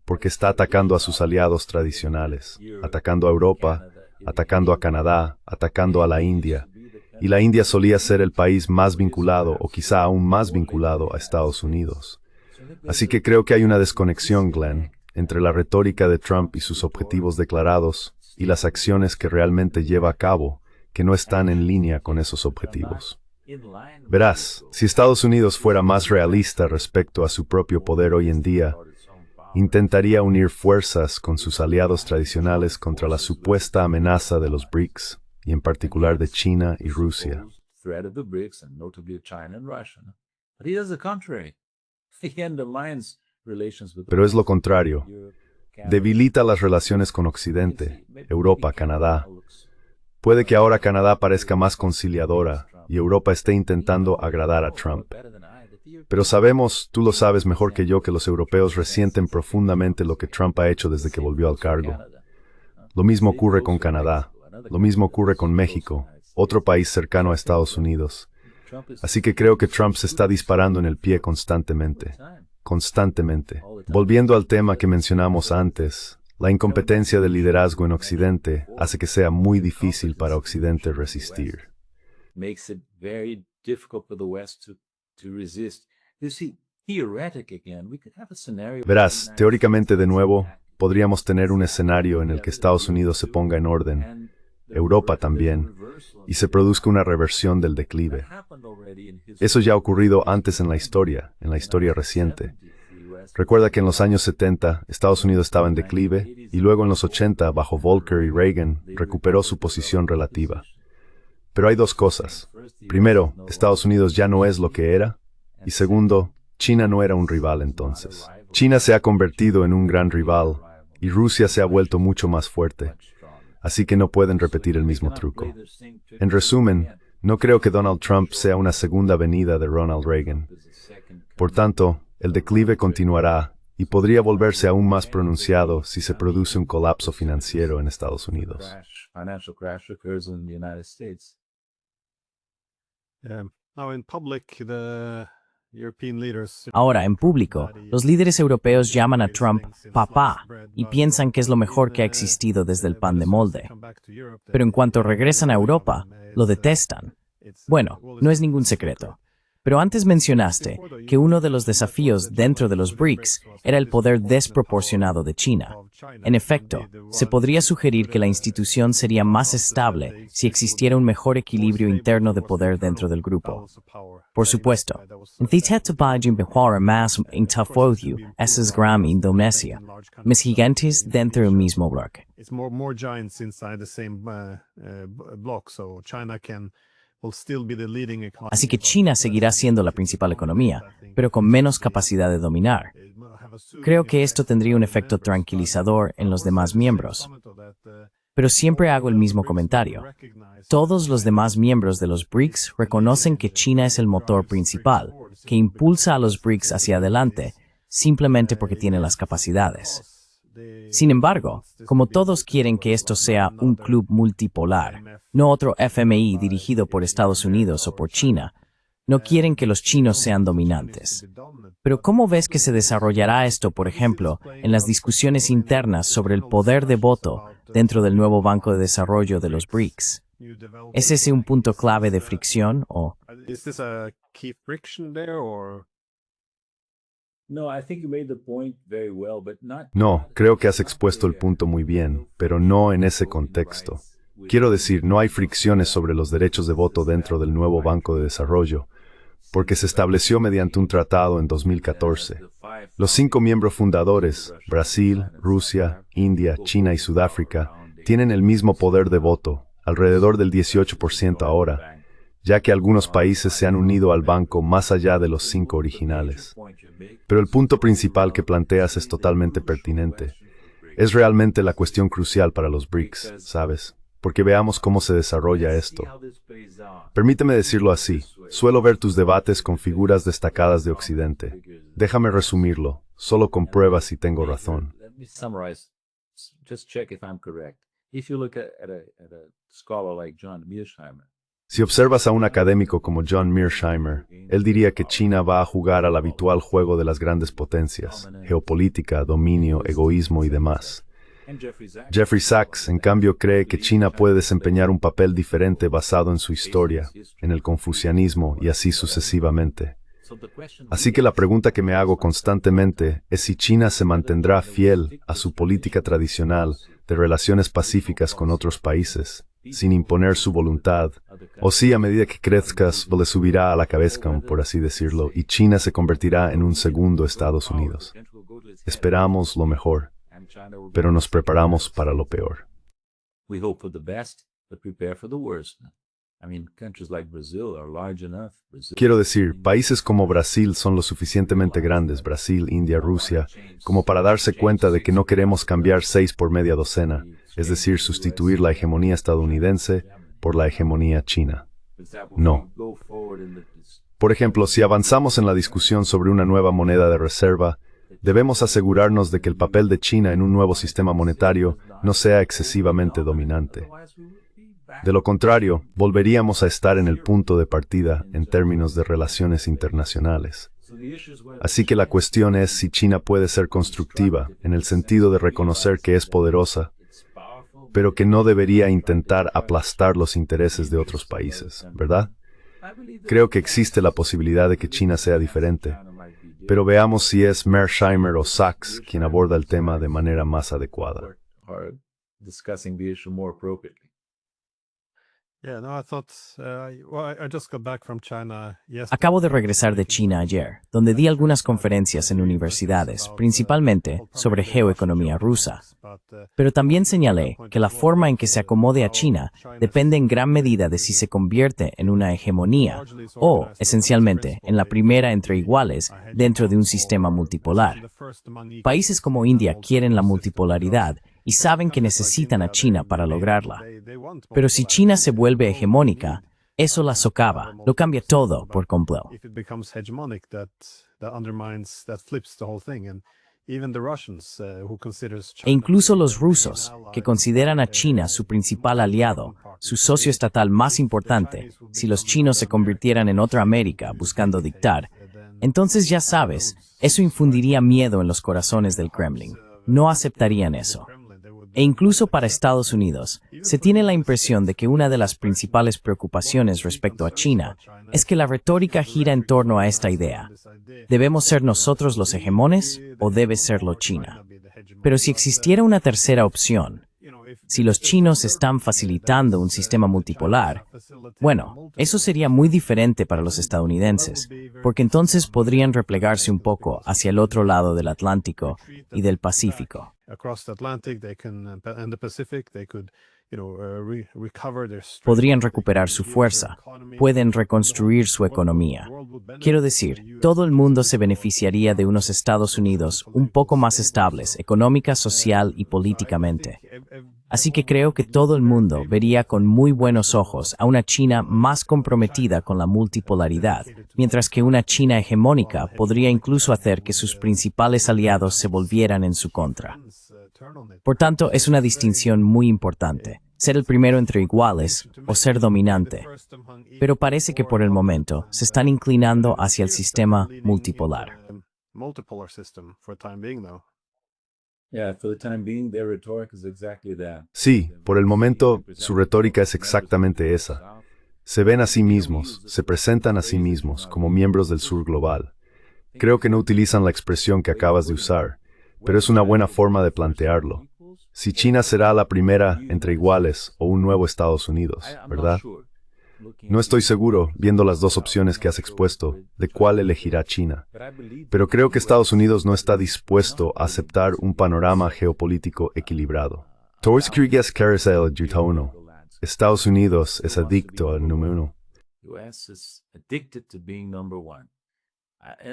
porque está atacando a sus aliados tradicionales, atacando a Europa, atacando a Canadá, atacando a la India, y la India solía ser el país más vinculado, o quizá aún más vinculado, a Estados Unidos. Así que creo que hay una desconexión, Glenn, entre la retórica de Trump y sus objetivos declarados, y las acciones que realmente lleva a cabo, que no están en línea con esos objetivos. Verás, si Estados Unidos fuera más realista respecto a su propio poder hoy en día, intentaría unir fuerzas con sus aliados tradicionales contra la supuesta amenaza de los BRICS, y en particular de China y Rusia. Pero es lo contrario. Debilita las relaciones con Occidente, Europa, Canadá. Puede que ahora Canadá parezca más conciliadora y Europa esté intentando agradar a Trump. Pero sabemos, tú lo sabes mejor que yo, que los europeos resienten profundamente lo que Trump ha hecho desde que volvió al cargo. Lo mismo ocurre con Canadá, lo mismo ocurre con México, otro país cercano a Estados Unidos. Así que creo que Trump se está disparando en el pie constantemente. Volviendo al tema que mencionamos antes, la incompetencia del liderazgo en Occidente hace que sea muy difícil para Occidente resistir. Verás, teóricamente de nuevo, podríamos tener un escenario en el que Estados Unidos se ponga en orden, Europa también, y se produzca una reversión del declive. Eso ya ha ocurrido antes en la historia reciente. Recuerda que en los años 70, Estados Unidos estaba en declive, y luego en los 80, bajo Volcker y Reagan, recuperó su posición relativa. Pero hay dos cosas. Primero, Estados Unidos ya no es lo que era, y segundo, China no era un rival entonces. China se ha convertido en un gran rival y Rusia se ha vuelto mucho más fuerte. Así que no pueden repetir el mismo truco. En resumen, no creo que Donald Trump sea una segunda venida de Ronald Reagan. Por tanto, el declive continuará y podría volverse aún más pronunciado si se produce un colapso financiero en Estados Unidos. Financial crash occurs in the United States. Now in public, the European leaders. Ahora, en público, los líderes europeos llaman a Trump papá y piensan que es lo mejor que ha existido desde el pan de molde. Pero en cuanto regresan a Europa, lo detestan. Bueno, no es ningún secreto. Pero antes mencionaste que uno de los desafíos dentro de los BRICS era el poder desproporcionado de China. En efecto, se podría sugerir que la institución sería más estable si existiera un mejor equilibrio interno de poder dentro del grupo. Por supuesto, hindi tayo mejor más en tafodyo esas gran Indonesia, mis gigantes dentro del mismo bloque. It's more giants inside the same block, so China will still be the leading economy. Así que China seguirá siendo la principal economía, pero con menos capacidad de dominar. Creo que esto tendría un efecto tranquilizador en los demás miembros. Pero siempre hago el mismo comentario. Todos los demás miembros de los BRICS reconocen que China es el motor principal, que impulsa a los BRICS hacia adelante, simplemente porque tiene las capacidades. Sin embargo, como todos quieren que esto sea un club multipolar, no otro FMI dirigido por Estados Unidos o por China, no quieren que los chinos sean dominantes. Pero ¿cómo ves que se desarrollará esto, por ejemplo, en las discusiones internas sobre el poder de voto dentro del nuevo Banco de Desarrollo de los BRICS? ¿Es ese un punto clave de fricción o...? Is this a key friction there, or? No, I think you made the point very well, but not. No, creo que has expuesto el punto muy bien, pero no en ese contexto. Quiero decir, no hay fricciones sobre los derechos de voto dentro del nuevo Banco de Desarrollo, porque se estableció mediante un tratado en 2014. Los 5 miembros fundadores, Brasil, Rusia, India, China y Sudáfrica, tienen el mismo poder de voto, alrededor del 18% ahora, ya que algunos países se han unido al banco más allá de los 5 originales. Pero el punto principal que planteas es totalmente pertinente. Es realmente la cuestión crucial para los BRICS, ¿sabes? Porque veamos cómo se desarrolla esto. Permíteme decirlo así, suelo ver tus debates con figuras destacadas de Occidente. Déjame resumirlo, solo comprueba si tengo razón. Let me summarize. Just check if I'm correct. If you look at a scholar like John Mearsheimer, Si observas a un académico como John Mearsheimer, él diría que China va a jugar al habitual juego de las grandes potencias, geopolítica, dominio, egoísmo y demás. and Jeffrey Sachs, Jeffrey Sachs, en cambio, cree que China puede desempeñar un papel diferente basado en su historia, en el confucianismo y así sucesivamente. so the question Así que la pregunta que me hago constantemente es si China se mantendrá fiel a su política tradicional de relaciones pacíficas con otros países, sin imponer su voluntad, o si a medida que crezcas le subirá a la cabeza, por así decirlo, y China se convertirá en un segundo Estados Unidos. Esperamos lo mejor, and China will pero nos preparamos para lo peor. we hope for the best, but prepare for the worst. I mean, countries like Brazil are large enough. Brazil, Quiero decir, países como Brasil son lo suficientemente grandes, Brasil, India, Rusia, como para darse cuenta de que no queremos cambiar 6 por media docena, es decir, sustituir la hegemonía estadounidense por la hegemonía china. for example, No. we go forward in Por ejemplo, si avanzamos en la discusión sobre una nueva moneda de reserva, debemos asegurarnos de que el papel de China en un nuevo sistema monetario no sea excesivamente dominante. De lo contrario, volveríamos a estar en el punto de partida en términos de relaciones internacionales. Así que la cuestión es si China puede ser constructiva, en el sentido de reconocer que es poderosa, pero que no debería intentar aplastar los intereses de otros países, ¿verdad? Creo que existe la posibilidad de que China sea diferente, pero veamos si es Mearsheimer o Sachs quien aborda el tema de manera más adecuada. are discussing the issue more appropriately. Yeah, no, I thought, I just got back from China yesterday. Acabo de regresar de China ayer, donde di algunas conferencias en universidades, principalmente sobre geoeconomía rusa. Pero también señalé que la forma en que se acomode a China depende en gran medida de si se convierte en una hegemonía o, esencialmente, en la primera entre iguales dentro de un sistema multipolar. Países como India quieren la multipolaridad y saben que necesitan a China para lograrla. Pero si China se vuelve hegemónica, eso la socava, lo cambia todo por completo. If it becomes hegemonic, that undermines, that flips the whole thing. And even the Russians, who considers China E incluso los rusos, que consideran a China su principal aliado, su socio estatal más importante, si los chinos se convirtieran en otra América buscando dictar, entonces ya sabes, eso infundiría miedo en los corazones del Kremlin. No aceptarían eso. E incluso para Estados Unidos, se tiene la impresión de que una de las principales preocupaciones respecto a China es que la retórica gira en torno a esta idea. ¿Debemos ser nosotros los hegemones o debe serlo China? Pero si existiera una tercera opción, si los chinos están facilitando un sistema multipolar, bueno, eso sería muy diferente para los estadounidenses, porque entonces podrían replegarse un poco hacia el otro lado del Atlántico y del Pacífico. across the Atlantic, they can, and the Pacific, they could, recover their strength. Podrían recuperar su fuerza, pueden reconstruir su economía. Quiero decir, todo el mundo se beneficiaría de unos Estados Unidos un poco más estables, económica, social y políticamente. Así que creo que todo el mundo vería con muy buenos ojos a una China más comprometida con la multipolaridad, mientras que una China hegemónica podría incluso hacer que sus principales aliados se volvieran en su contra. Por tanto, es una distinción muy importante, ser el primero entre iguales o ser dominante. Pero parece que por el momento se están inclinando hacia el sistema multipolar. Multipolar system for the time being, though. Yeah, for the time being, their rhetoric is exactly that. Sí, por el momento, su retórica es exactamente esa. Se ven a sí mismos, se presentan a sí mismos como miembros del sur global. Creo que no utilizan la expresión que acabas de usar, pero es una buena forma de plantearlo. Si China será la primera entre iguales o un nuevo Estados Unidos, ¿verdad? No estoy seguro, viendo las dos opciones que has expuesto, de cuál elegirá China. Pero creo que Estados Unidos no está dispuesto a aceptar un panorama geopolítico equilibrado. Estados Unidos es adicto al número uno. US is addicted to being number one.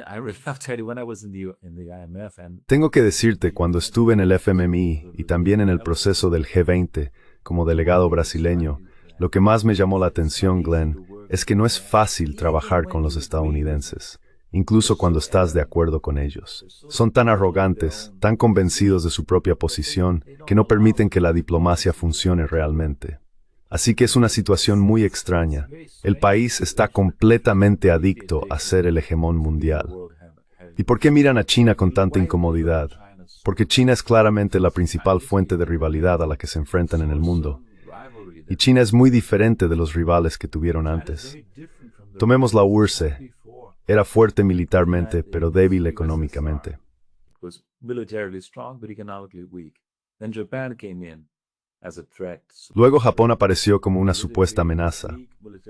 I really have to tell you, when I was in the IMF and Tengo que decirte, cuando estuve en el FMI y también en el proceso del G20 como delegado brasileño, lo que más me llamó la atención, Glenn, es que no es fácil trabajar con los estadounidenses, incluso cuando estás de acuerdo con ellos. Son tan arrogantes, tan convencidos de su propia posición, que no permiten que la diplomacia funcione realmente. Así que es una situación muy extraña. El país está completamente adicto a ser el hegemón mundial. ¿Y por qué miran a China con tanta incomodidad? Porque China es claramente la principal fuente de rivalidad a la que se enfrentan en el mundo. Y China es muy diferente de los rivales que tuvieron antes. Tomemos la URSS. Era fuerte militarmente, pero débil económicamente. was militarily strong but economically weak. Then Japan came in as a threat. Luego Japón apareció como una supuesta amenaza,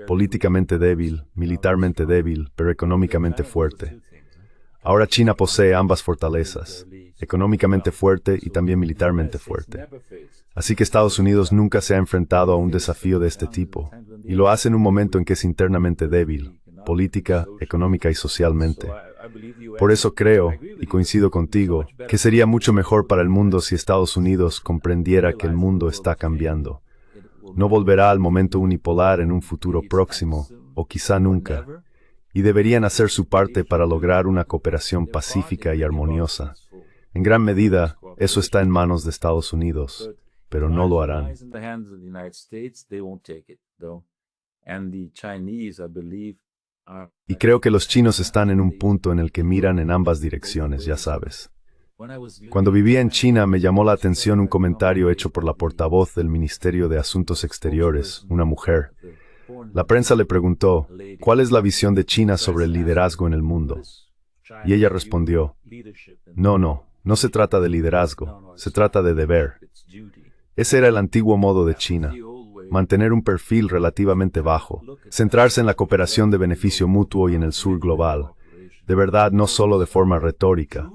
políticamente débil, militarmente débil, pero económicamente fuerte. Ahora China posee ambas fortalezas, económicamente fuerte y también militarmente fuerte. Así que Estados Unidos nunca se ha enfrentado a un desafío de este tipo, y lo hace en un momento en que es internamente débil, política, económica y socialmente. Por eso creo, y coincido contigo, que sería mucho mejor para el mundo si Estados Unidos comprendiera que el mundo está cambiando. No volverá al momento unipolar en un futuro próximo, o quizá nunca, y deberían hacer su parte para lograr una cooperación pacífica y armoniosa. En gran medida, eso está en manos de Estados Unidos, pero no lo harán. In the hands of the United States, they won't take it, though. And the Chinese, I believe, are. Y creo que los chinos están en un punto en el que miran en ambas direcciones, ya sabes. When I was Cuando vivía en China me llamó la atención un comentario hecho por la portavoz del Ministerio de Asuntos Exteriores, una mujer. La prensa le preguntó, ¿cuál es la visión de China sobre el liderazgo en el mundo? Y ella respondió, no se trata de liderazgo, se trata de deber. Ese era el antiguo modo de China, mantener un perfil relativamente bajo, centrarse en la cooperación de beneficio mutuo y en el sur global. De verdad, no solo de forma retórica.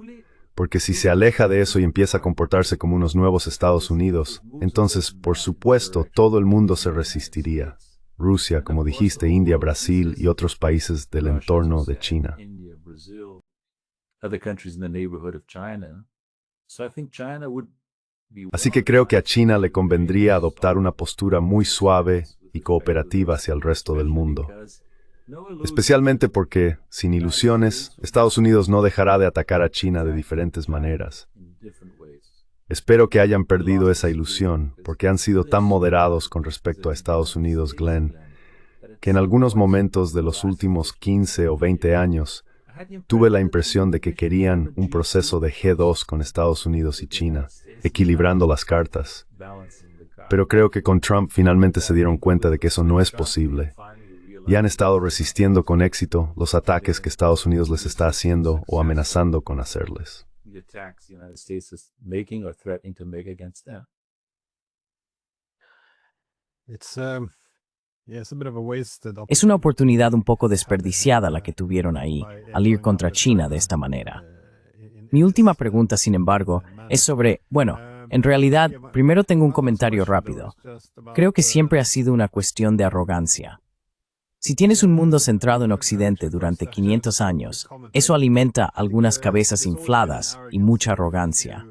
Porque si se aleja de eso y empieza a comportarse como unos nuevos Estados Unidos, entonces, por supuesto, todo el mundo se resistiría. Rusia, como dijiste, India, Brasil y otros países del entorno de China. Así que creo que a China le convendría adoptar una postura muy suave y cooperativa hacia el resto del mundo. Especialmente porque, sin ilusiones, Estados Unidos no dejará de atacar a China de diferentes maneras. Espero que hayan perdido esa ilusión, porque han sido tan moderados con respecto a Estados Unidos, Glenn, que en algunos momentos de los últimos 15 o 20 años, tuve la impresión de que querían un proceso de G2 con Estados Unidos y China, equilibrando las cartas. Pero creo que con Trump finalmente se dieron cuenta de que eso no es posible. Y han estado resistiendo con éxito los ataques que Estados Unidos les está haciendo o amenazando con hacerles. Es una oportunidad un poco desperdiciada la que tuvieron ahí, al ir contra China de esta manera. Mi última pregunta, sin embargo, es sobre, en realidad, primero tengo un comentario rápido. Creo que siempre ha sido una cuestión de arrogancia. Si tienes un mundo centrado en Occidente durante 500 años, eso alimenta algunas cabezas infladas y mucha arrogancia.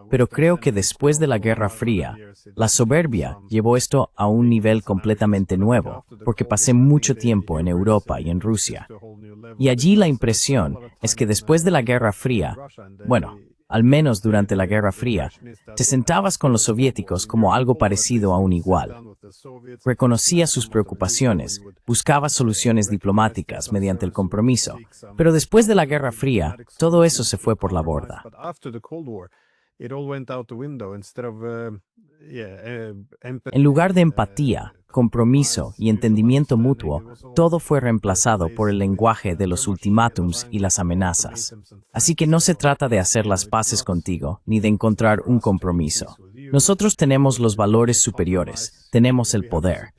Pero creo que después de la Guerra Fría, la soberbia llevó esto a un nivel completamente nuevo, porque pasé mucho tiempo en Europa y en Rusia. Y allí la impresión es que después de la Guerra Fría, al menos durante la Guerra Fría, te sentabas con los soviéticos como algo parecido a un igual. Reconocías sus preocupaciones, buscabas soluciones diplomáticas mediante el compromiso, pero después de la Guerra Fría, todo eso se fue por la borda. En lugar de empatía, compromiso y entendimiento mutuo, todo fue reemplazado por el lenguaje de los ultimátums y las amenazas. Así que no se trata de hacer las paces contigo, ni de encontrar un compromiso. Nosotros tenemos los valores superiores, tenemos el poder.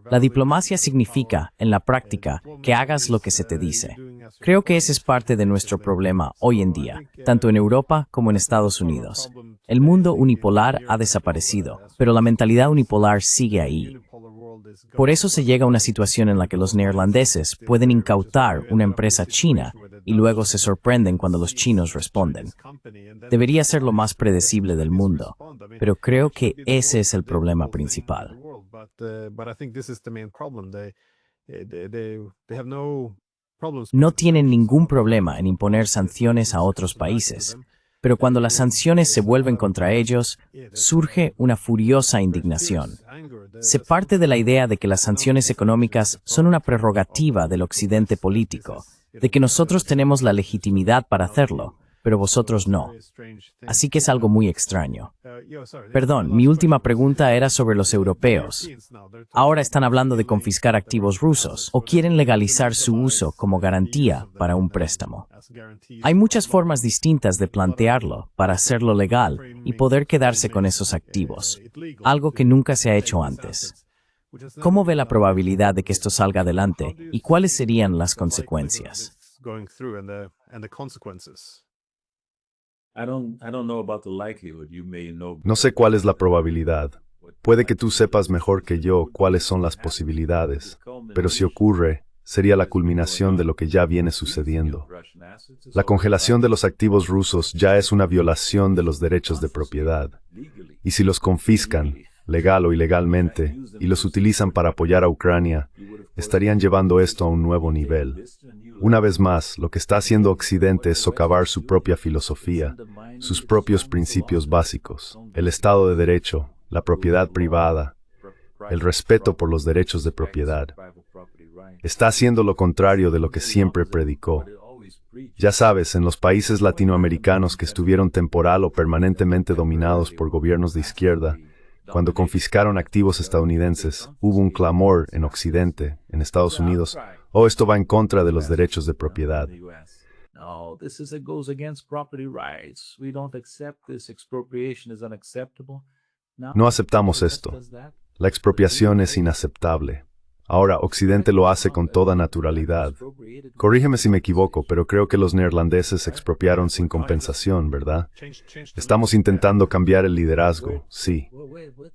La diplomacia significa, en la práctica, que hagas lo que se te dice. Creo que ese es parte de nuestro problema hoy en día, tanto en Europa como en Estados Unidos. El mundo unipolar ha desaparecido, pero la mentalidad unipolar sigue ahí. Por eso se llega a una situación en la que los neerlandeses pueden incautar una empresa china y luego se sorprenden cuando los chinos responden. Debería ser lo más predecible del mundo, pero creo que ese es el problema principal. No tienen ningún problema en imponer sanciones a otros países, pero cuando las sanciones se vuelven contra ellos, surge una furiosa indignación. Se parte de la idea de que las sanciones económicas son una prerrogativa del occidente político, de que nosotros tenemos la legitimidad para hacerlo, pero vosotros no. Así que es algo muy extraño. Perdón, mi última pregunta era sobre los europeos. Ahora están hablando de confiscar activos rusos o quieren legalizar su uso como garantía para un préstamo. Hay muchas formas distintas de plantearlo para hacerlo legal y poder quedarse con esos activos, algo que nunca se ha hecho antes. ¿Cómo ve la probabilidad de que esto salga adelante y cuáles serían las consecuencias? No sé cuál es la probabilidad. Puede que tú sepas mejor que yo cuáles son las posibilidades, pero si ocurre, sería la culminación de lo que ya viene sucediendo. La congelación de los activos rusos ya es una violación de los derechos de propiedad. Y si los confiscan, legal o ilegalmente, y los utilizan para apoyar a Ucrania, estarían llevando esto a un nuevo nivel. Una vez más, lo que está haciendo Occidente es socavar su propia filosofía, sus propios principios básicos, el Estado de Derecho, la propiedad privada, el respeto por los derechos de propiedad. Está haciendo lo contrario de lo que siempre predicó. Ya sabes, en los países latinoamericanos que estuvieron temporal o permanentemente dominados por gobiernos de izquierda, cuando confiscaron activos estadounidenses, hubo un clamor en Occidente, en Estados Unidos, esto va en contra de los derechos de propiedad. No aceptamos esto. La expropiación es inaceptable. Ahora, Occidente lo hace con toda naturalidad. Corrígeme si me equivoco, pero creo que los neerlandeses expropiaron sin compensación, ¿verdad? Estamos intentando cambiar el liderazgo, sí.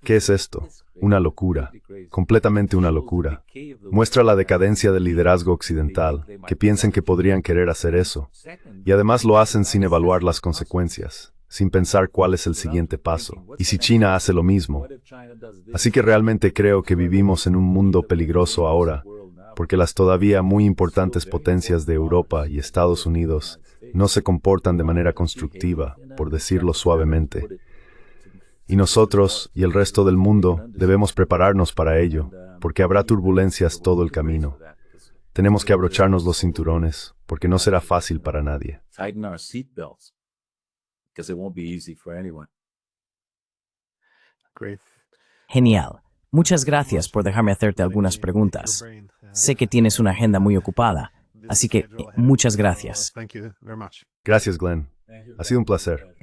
¿Qué es esto? Una locura. Completamente una locura. Muestra la decadencia del liderazgo occidental, que piensen que podrían querer hacer eso. Y además lo hacen sin evaluar las consecuencias, sin pensar cuál es el siguiente paso. Y si China hace lo mismo. Así que realmente creo que vivimos en un mundo peligroso ahora, porque las todavía muy importantes potencias de Europa y Estados Unidos no se comportan de manera constructiva, por decirlo suavemente. Y nosotros y el resto del mundo debemos prepararnos para ello, porque habrá turbulencias todo el camino. Tenemos que abrocharnos los cinturones, porque no será fácil para nadie. Tighten our seatbelts, because it won't be easy for anyone. Great. Genial. Muchas gracias por dejarme hacerte algunas preguntas. Sé que tienes una agenda muy ocupada, así que muchas gracias. Thank you very much. Gracias, Glenn. Ha sido un placer.